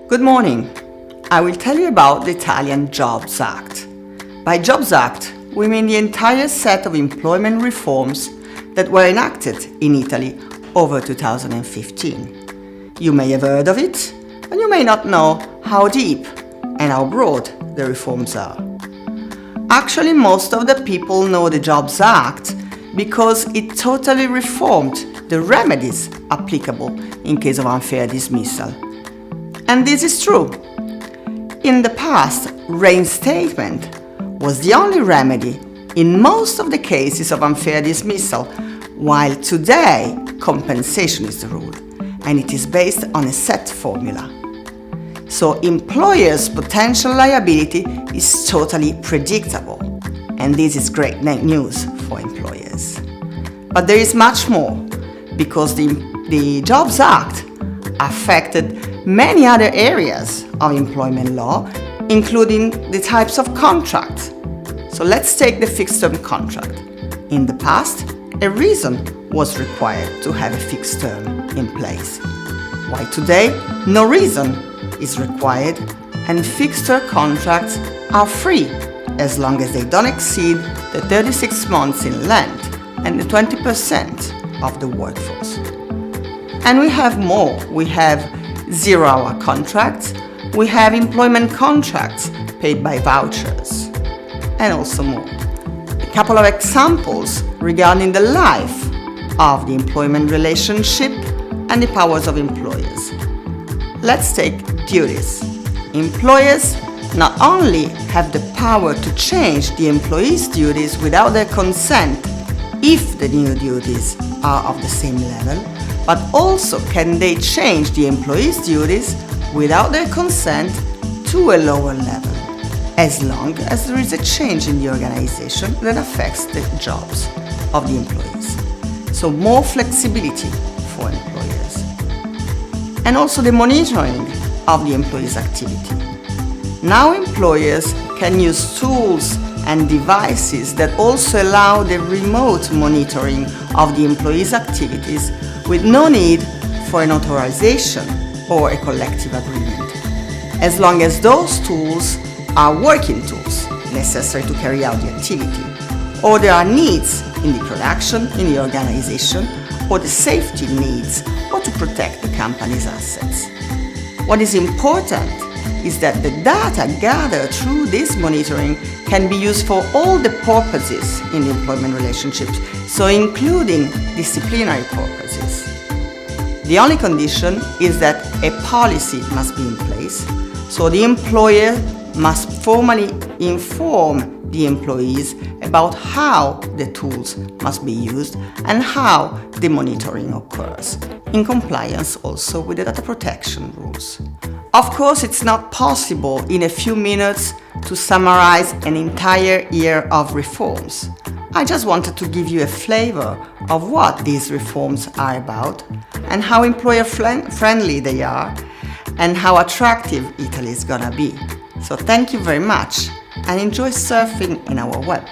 Good morning. I will tell you about the Italian Jobs Act. By Jobs Act, we mean the entire set of employment reforms that were enacted in Italy over 2015. You may have heard of it, and you may not know how deep and how broad the reforms are. Actually, most of the people know the Jobs Act because it totally reformed the remedies applicable in case of unfair dismissal. And this is true. In the past, reinstatement was the only remedy in most of the cases of unfair dismissal, while today compensation is the rule, and it is based on a set formula. So employers' potential liability is totally predictable, and this is great news for employers. But there is much more, because the Jobs Act affected many other areas of employment law, including the types of contract. So let's take the fixed-term contract. In the past, a reason was required to have a fixed term in place, while today, no reason is required, and fixed-term contracts are free as long as they don't exceed the 36 months in length and the 20% of the workforce. And we have more. We have zero-hour contracts, we have employment contracts paid by vouchers, and also more. A couple of examples regarding the life of the employment relationship and the powers of employers. Let's take duties. Employers not only have the power to change the employee's duties without their consent if the new duties are of the same level, but also can they change the employee's duties without their consent to a lower level, as long as there is a change in the organization that affects the jobs of the employees. So more flexibility for employers. And also the monitoring of the employee's activity. Now employers can use tools and devices that also allow the remote monitoring of the employee's activities with no need for an authorization or a collective agreement, as long as those tools are working tools necessary to carry out the activity, or there are needs in the production, in the organization, or the safety needs, or to protect the company's assets. What is important is that the data gathered through this monitoring can be used for all the purposes in the employment relationships, so including disciplinary purposes. The only condition is that a policy must be in place, so the employer must formally inform the employees about how the tools must be used and how the monitoring occurs, in compliance also with the data protection rules. Of course, it's not possible in a few minutes to summarize an entire year of reforms. I just wanted to give you a flavor of what these reforms are about and how employer-friendly they are and how attractive Italy is gonna be. So thank you very much and enjoy surfing in our web.